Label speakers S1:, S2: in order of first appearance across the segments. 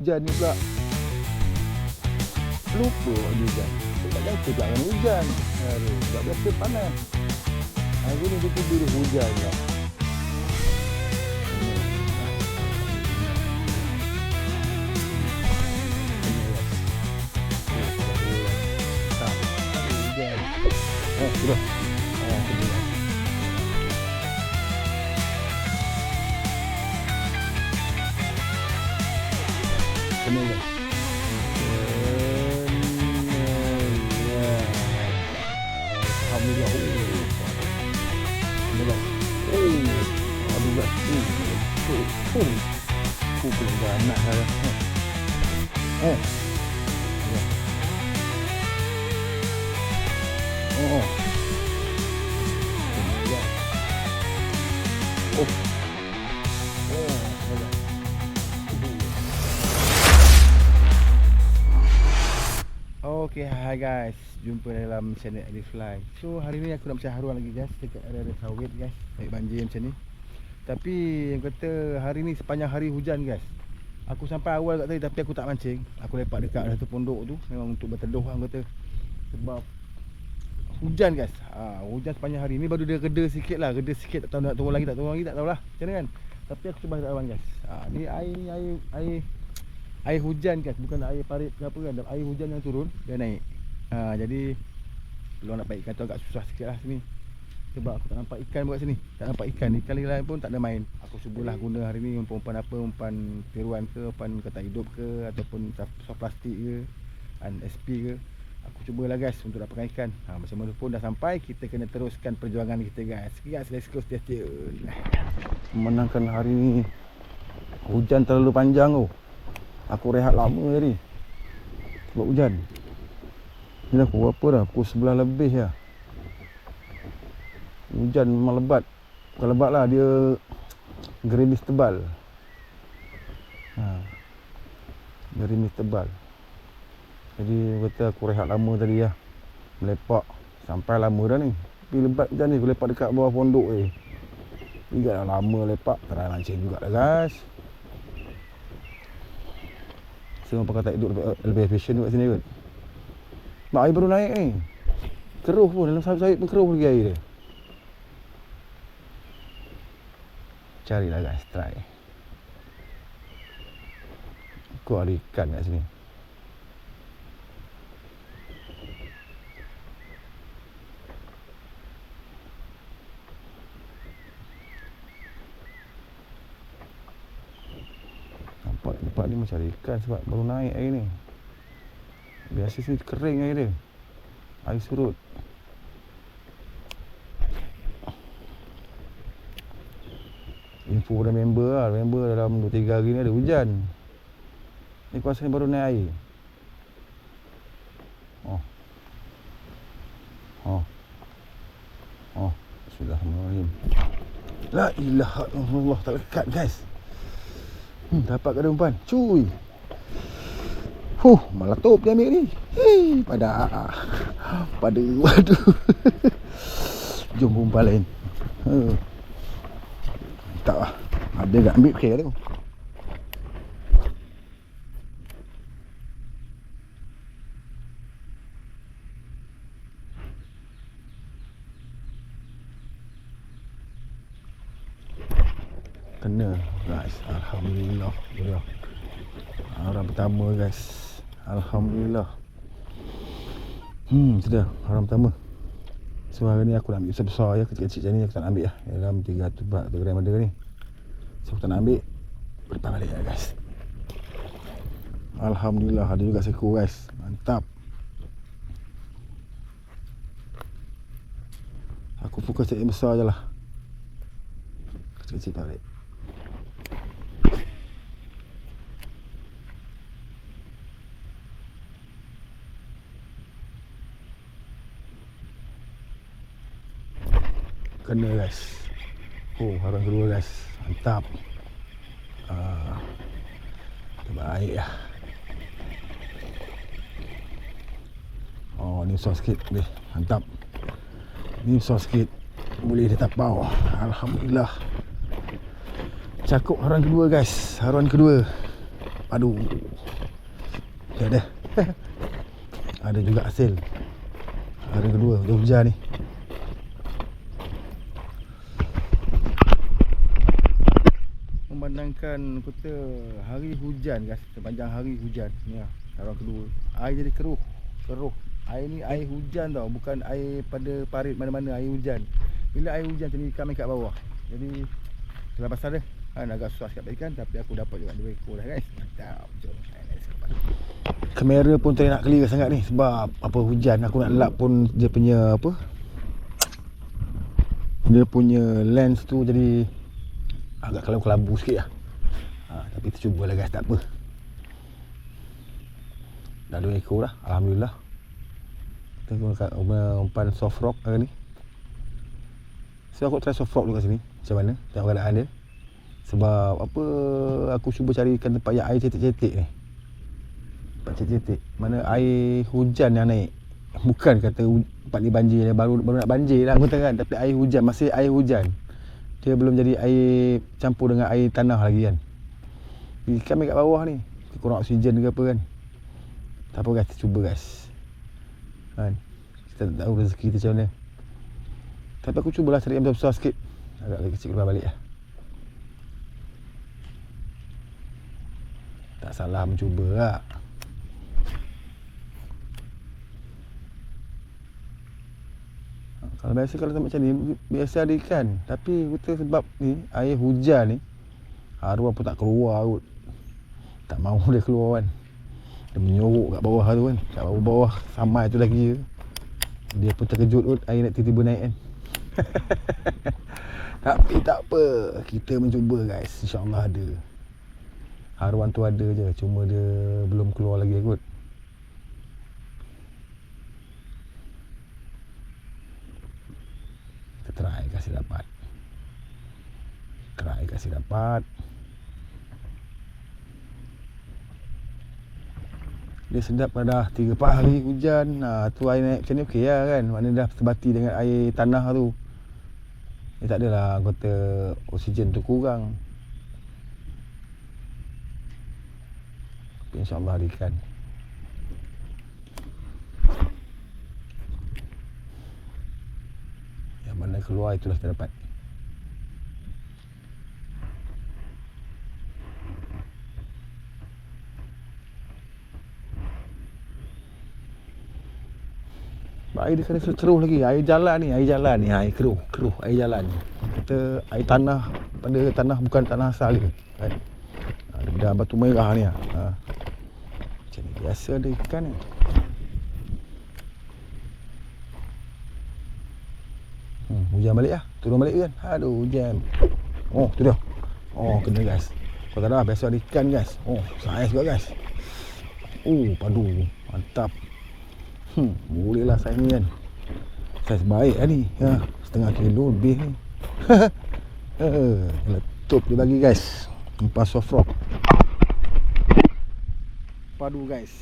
S1: Hujan ni pula. Lupa dia hujan. Tak kata pula kan hujan. Aduh, tak biasa panas. Hari ni dia tidur hujan lah. Sudah. Kena guys. Alhamdulillah. Alhamdulillah. Aduh guys. Belum ganas lah. Okay, hi guys, jumpa dalam channel Alifly. So hari ni aku nak macam haruan lagi guys, dekat area sawit guys, naik banjir macam ni. Tapi yang kata hari ni sepanjang hari hujan guys. Aku sampai awal kat tadi tapi aku tak mancing. Aku lepak dekat satu pondok tu memang untuk berteduh orang kata. Sebab hujan guys. Hujan sepanjang hari ni baru dia reda sikit lah, reda sikit, tak tahu nak turun lagi tak tahulah. Macam mana kan? Tapi aku cuba lawan guys. Ni air hujan guys, bukan air parit ke apa kan, air hujan yang turun dia naik. Jadi kalau nak dapat ikan tu agak susah sikit lah sini. Sebab aku tak nampak ikan buat sini. Tak nampak ikan lain pun tak ada main. Aku cubalah guna hari ni umpan apa, umpan tiruan ke, umpan ketak hidup ke, ataupun soft plastik ke, SP ke. Aku cubalah guys untuk dapatkan ikan. Macam mana pun dah sampai, kita kena teruskan perjuangan kita guys. Guys, let's go, stay tune. Menangkan hari ni. Hujan terlalu panjang tu. Aku rehat lama tadi sebab hujan. Ni dah pukul berapa dah? Pukul 11 lebih lah. Hujan memang lebat. Bukan lebat lah, dia gerimis tebal. Gerimis tebal. Jadi kata aku rehat lama tadi lah. Melepak sampai lama dah ni. Tapi lebat hujan ni, aku lepak dekat bawah pondok ni. Ingat dah lama lepak, try mancing juga lah guys. Semua pakai tak hidup lebih efisien kat sini kot. Mak air baru naik ni. Keruh pun, dalam sawit pun keruh lagi air dia. Carilah guys, try. Kau ada ikan kat sini. Tempat ni macam ikan sebab baru naik air ni. Biasa sini kering air dia. Air surut. Info dah member lah. Member dalam 2-3 hari ni ada hujan. Ni kawasan baru naik air. Bismillahirrahmanirrahim. La ilaha illallah, tak lekat guys. Dapat kada umpan. Cuy. Meletup dia ambil ni. Pada. Waduh. Jom umpan lain. Tak lah. Ada tak ambil kira tu. Kena guys, alhamdulillah. Orang pertama guys, alhamdulillah. Sudah orang pertama. So hari ni aku nak ambil besar-besar ya, kecil-kecil macam ni aku tak nak ambil lah. Dalam 300 gram ada ni. So aku tak nak ambil. Berdepan balik lah guys. Alhamdulillah ada juga seko guys. Mantap. Aku fokus cari yang besar je lah. Kecil-kecil tak balik. Kena guys. Haruan kedua guys. Mantap. Terbaik lah. Ni besar sikit. Mantap. Ni besar sikit. Boleh dia tapau. Alhamdulillah. Cakup haruan kedua guys. Haruan kedua. Aduh. Ada. Ada juga hasil. Hari kedua hujan ni. Memandangkan kota hari hujan guys, sepanjang hari hujan ni lah, hari kedua air jadi keruh. Air ni air hujan tau, bukan air pada parit mana-mana, air hujan. Bila air hujan jadi ikan main kat bawah. Jadi itulah pasal dia. Agak susah sikit ikan, tapi aku dapat juga 2 ekor dah guys. Mantap. Jom. Kamera pun tak nak clear sangat ni sebab apa hujan. Aku nak lap pun dia punya apa, dia punya lens tu jadi agak kelabu sikit lah. Tapi kita cubalah guys, tak apa. Dah 2 ekor lah, alhamdulillah. Kita gunakan umpan soft rock hari ni. So aku try soft rock dulu kat sini, macam mana tengok keadaan dia. Sebab apa, aku cuba carikan tempat yang air cetek-cetek ni. Tempat cetek-cetek mana air hujan yang naik. Bukan kata tempat ni banjir, baru nak banjir lah kata kan. Tapi air hujan, masih air hujan. Dia belum jadi air campur dengan air tanah lagi kan. Ikan main kat bawah ni, kurang oksigen ke apa kan. Tak apa guys, kita cuba guys kan. Kita tak tahu rezeki kita macam mana. Tapi aku cubalah cari yang besar sikit. Agak lagi kecil keluar balik lah. Tak salah mencuba lah. Kalau biasa kalau tempat macam ni biasa ada ikan. Tapi kita sebab ni air hujan ni, haruan pun tak keluar kot. Tak mahu dia keluar kan. Dia menyorok kat bawah tu kan. Kat bawah samai tu lagi je. Dia pun terkejut kot air nak tiba-tiba naik kan. Tapi tak apa, kita mencuba guys. InsyaAllah ada. Haruan tu ada je, cuma dia belum keluar lagi kot. Kita try kasih dapat. Dia sedap pada 3-4 hari hujan. Tu air naik macam ni okey lah kan. Maknanya dah terbati dengan air tanah tu. Dia tak adalah kata oksigen tu kurang. InsyaAllah ada ikan. Yang mana keluar itulah kita dapat. Air dia kena keruh lagi. Air jalan ni, air keruh, air jalan. Kita air tanah, pada tanah bukan tanah asal dia kan. Dah batu merah ni lah. Macam ni biasa ada ikan ni. Hujan balik lah. Turun balik kan. Aduh hujan. Oh tu dia. Oh kena guys. Kau tak dah biasa ada ikan guys. Oh saiz juga guys. Padu. Mantap. Boleh lah saiz ni kan. Saiz baik lah ni. Setengah kilo lebih ni. Letup dia bagi guys. Umpan soft rock. Padu guys.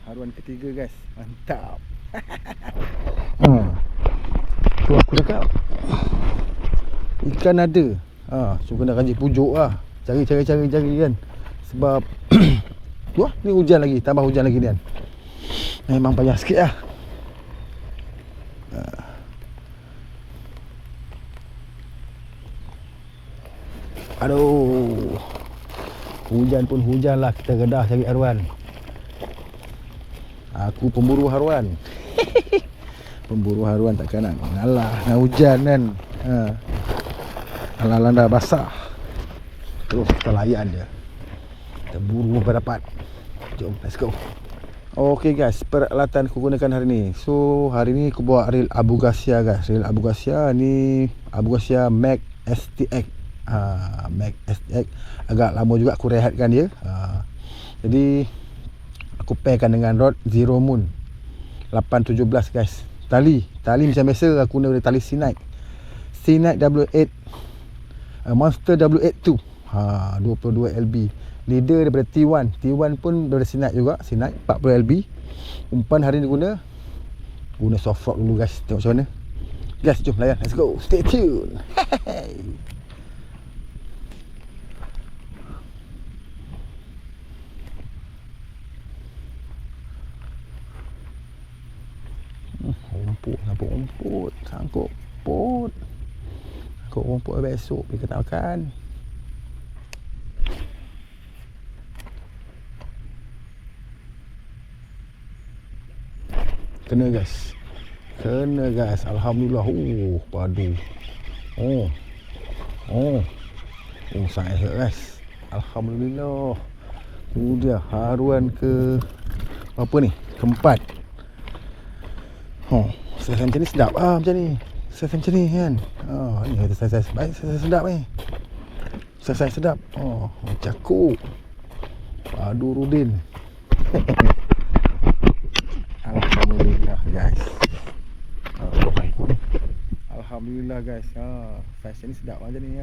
S1: Haruan ketiga guys. Mantap. Tu aku cakap ikan ada. So kena rajin pujuk lah. Cari kan. Sebab wah ni hujan lagi. Tambah hujan lagi ni kan. Memang payah sikit lah. Aduh. Hujan pun hujan lah. Kita redah cari haruan. Aku pemburu haruan. Pemburu haruan takkan nak ngalah dengan hujan kan. Alang-alang dah basah, terus kita layan je. Kita buru sampai dapat. Jom, let's go. Okay guys, peralatan aku gunakan hari ni. So hari ni aku bawa reel Abugasia guys. Reel Abugasia ni Abugasia Mag STX. Mag STX. Agak lama juga aku rehatkan dia. Jadi aku pairkan dengan rod Zero Moon 817 guys. Tali macam biasa aku guna tali Sinite W8 Monster W82 22 LB. Leader daripada T1 pun daripada Sinite juga. Sinite 40 LB. Umpan hari ni guna soft rock dulu guys. Tengok macam mana guys. Jom layan, let's go. Stay tune. Sangkut rumput. Sangkut rumput besok kita nak makan. Kena gas. Alhamdulillah. Padu. Saya guys. Alhamdulillah. Tu dia haruan ke apa ni? Keempat. Saya macam ni sedap macam ni. Saya macam ni kan. Ni kata saya baik, saya sedap ni. Saya sedap. Cakuk. Padu Rudin. Alhamdulillah guys. Alhamdulillah guys. Saiz ni sedap macam ni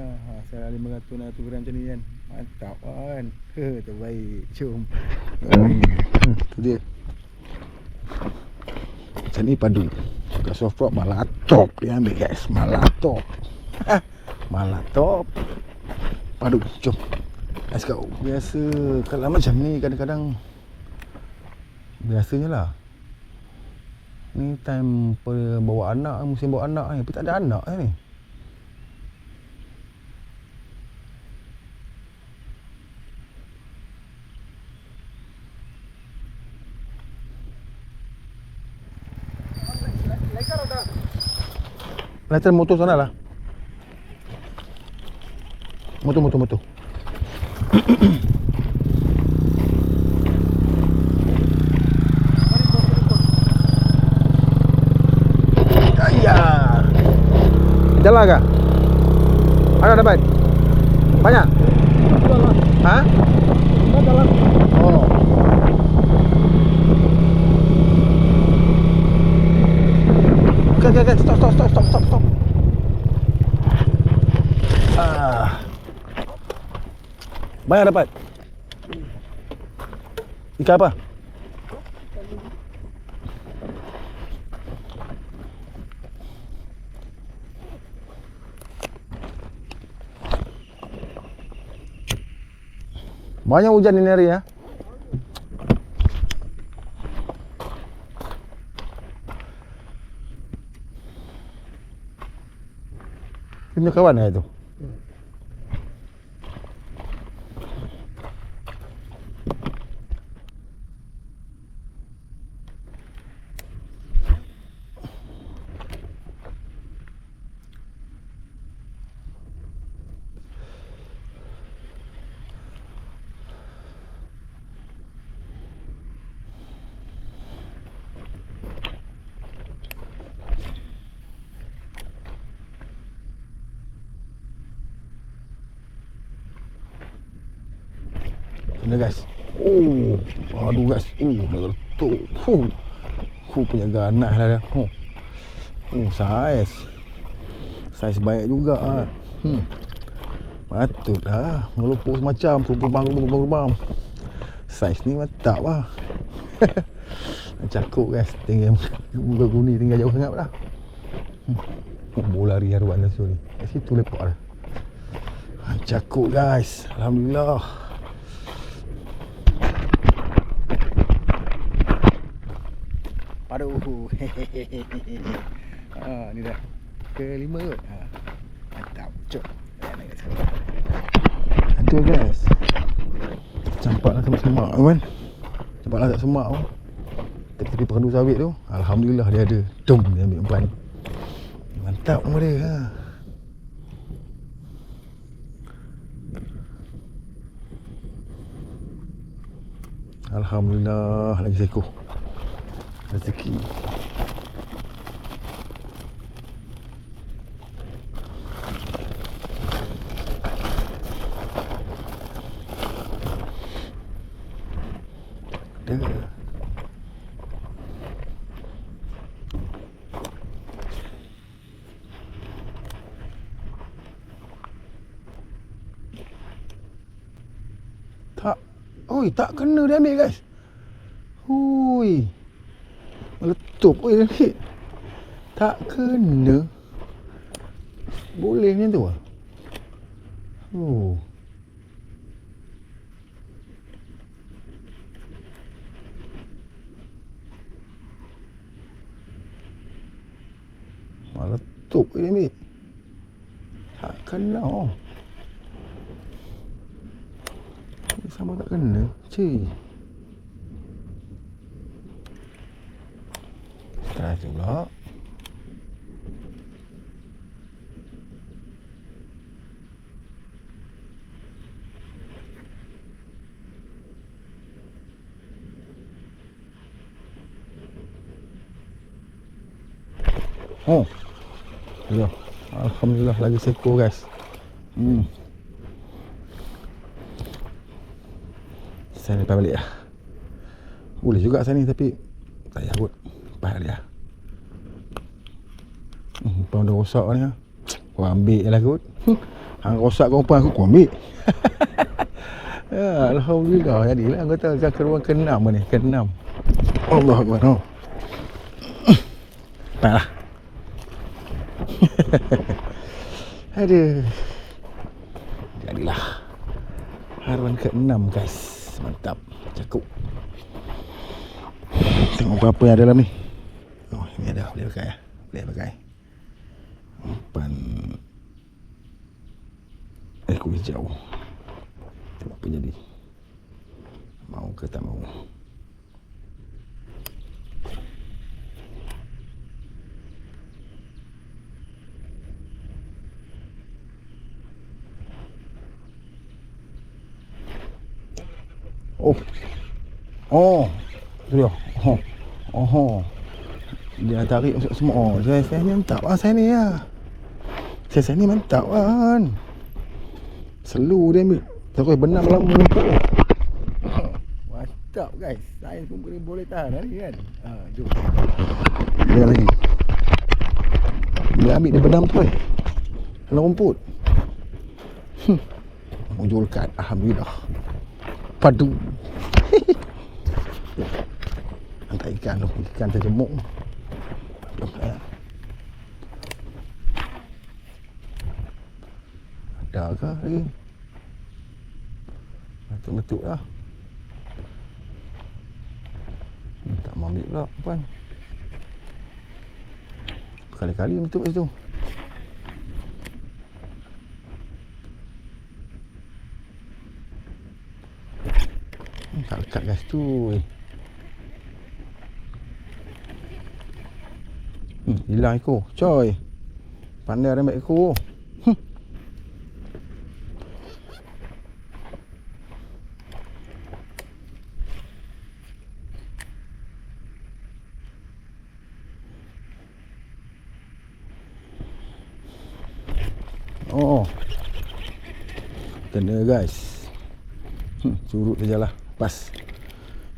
S1: saya 500 gram macam ni kan. Mantap kan. Terbaik. Jom. Tu dia. Macam ni padu. Kat soft rock malatop dia ambil guys. Malatop. Padu. Jom. Let's go. Biasa kalau macam ni kadang-kadang biasanya lah. Ni time bawa anak, musim bawa anak ni. Tapi tak ada anak ni. Lighter motor sana lah. Motor. Jalan kah? Ada dapat? Banyak? Ha? Jalan. Okay. Stop. Banyak dapat? Ikan apa? Banyak hujan ini hari ya. Punya kawan lah itu. Ini guys. Aduh guys. Dah letup. Punya ganas lah dia. Saiz baik juga Patutlah ngelupuk semacam lubang. Saiz ni mantap lah. Cakuk guys. Tinggal muka guni tinggal jauh sangat lah. Bola lari haruan dah ni. Kat situ lepak dah. Cakuk guys. Alhamdulillah. Aduh. Ni dah kelima kot. Mantap. Cuk. Ada guys. Campaklah kat semak tu kan. Campaklah kat semak tu. Tepi pekandu sawit tu. Alhamdulillah dia ada. Dia ambil umpan. Mantap nama dia. Alhamdulillah lagi seekor. Rezeki. Tak kena dia ambil guys. Meletup ni. Tak kena. Boleh macam tu lah. tutup dia ambil. Tak kena. Sama tak kena. Cik. Try tu pula. Oh. Ya. Alhamdulillah lagi seekor guys. Saya lepas balik lah. Boleh juga saya ni tapi tak payah kot. Lepas balik lah. Umpan dah rosak ni lah. Kau ambil je lah kot. Hang rosak kau umpan aku ambil. Ya, Alhamdulillah jadilah. Kau tahu kan keruang ke-6 ni. Ke-6. Allah Akbar. Lepas lah. Aduh. Jadilah. Haruan ke-6 guys. Mantap. Cakup. Tengok apa yang ada dalam ni. Oh, ini ada. Boleh pakai lah. Boleh pakai. Umpan ekor hijau. Tengok apa jadi. Mau ke tak mau. Oh. Tu dia. Dia tarik masuk semua. Saya ni mantap lah saya ni lah. Saya ni mantap kan. Selalu dia ambil. Terus benam lama tu. Mantap guys. Saya pun boleh tahan hari kan. Jom. Dia lagi. Dia ambil dia benam tu dalam rumput. Munculkan. Alhamdulillah. Padu. Angkat ikan tu. Ikan terjemuk. Ada ke lagi? Betul-betul lah. Tak mau ambil pula umpan. Berkali-kali betul kat situ. Tak lekat kat situ. Hilang ekor. Coy. Pandai dia ambil ekor. Oh. Kena guys. Curut sajalah. Pas.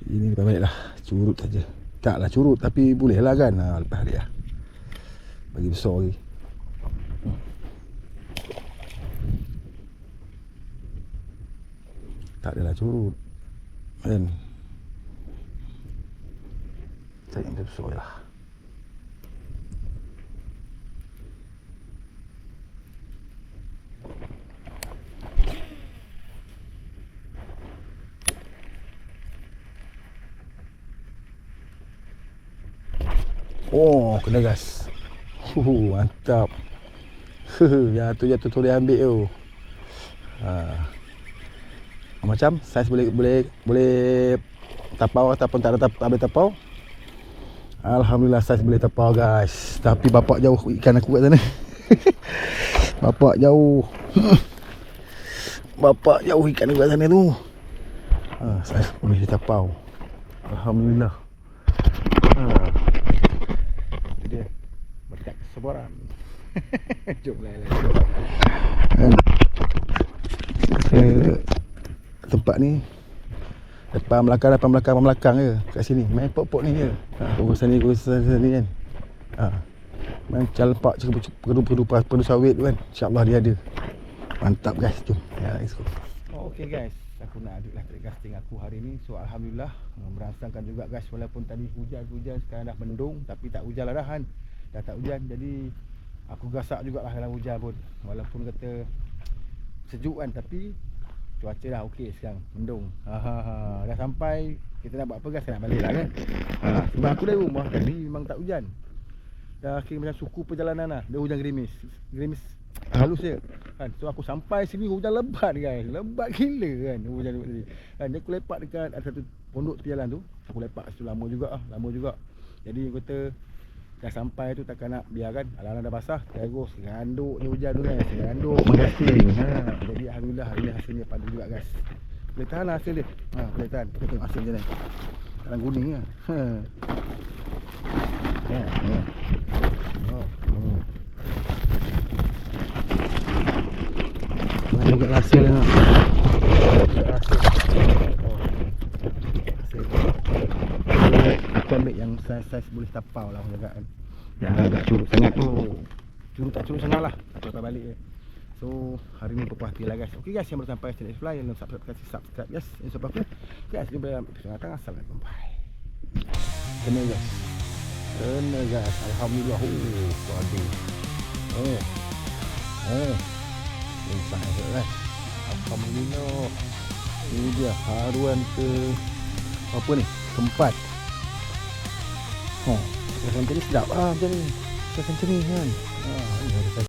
S1: Ini lepas balik lah. Curut saja. Taklah curut tapi boleh lah kan. Lepas balik lah. Bagi besar lagi. Tak adalah curut. Kan. Cari yang besar je lah. Oh, kena gas. Mantap. Jatuh tu dia ambil tu. Macam saiz boleh tapau ataupun tak ada boleh tapau. Alhamdulillah saiz boleh tapau guys. Tapi bapak jauh ikan aku kat sana. Bapak jauh. Bapak jauh ikan aku kat sana tu. Saiz boleh ditapau. Alhamdulillah. Dia berkat kesabaran. Jom lah. Tempat ni depan belakang je kat sini. Main pok-pok ni je. Urusan ni kan. Main calpak perlu sawit tu kan. InsyaAllah dia ada. Mantap guys. Jom. Let's go. Okay guys, aku nak aduklah trik casting aku hari ni. So Alhamdulillah merasakan juga guys. Walaupun tadi hujan, sekarang dah mendung. Tapi tak hujan lah dah kan. Dah tak hujan. Jadi aku gasak jugalah dalam hujan pun. Walaupun kata sejuk kan. Tapi cuaca dah okey sekarang. Mendung. Dah sampai. Kita nak buat apa guys? Nak balik lah kan. Sebab aku dari rumah tadi memang tak hujan. dah kira macam suku perjalanan lah. Dia hujan gerimis. Gerimis halus je kan. So aku sampai sini hujan lebat guys. Lebat gila kan hujan tadi. Kan aku lepak dekat ada satu pondok tepi jalan tu. Aku lepak situ lama juga. Jadi aku kata dah sampai tu takkan nak biarkan alang-alang dah basah terus seranduk ni hujan tu kan. Seranduk menggasing. Jadi alhamdulillah hari ni hasilnya padu juga guys. Boleh tahan lah hasil dia. Boleh tahan. Kita tengok hasil macam ni. Kadang kuning lah. Mana juga hasil ni. Aku ambil yang saiz boleh tapau lah aku cakap kan. Jangan agak curut sangat tu. Tak curut sangat lah. Aku lepas balik je. So hari ni berpuas hati lah guys. Okay guys, yang baru sampai channel Fly, jangan subscribe, kasih subscribe guys. Yang sebab aku guys, jumpa dalam episode datang. Assalamualaikum. Bye. Kena guys. Alhamdulillah. Padu. Insya Allah. Alhamdulillah. Ini dia haruan ke apa ni? Keempat. Macam ni sedap macam ni. Macam ni kan.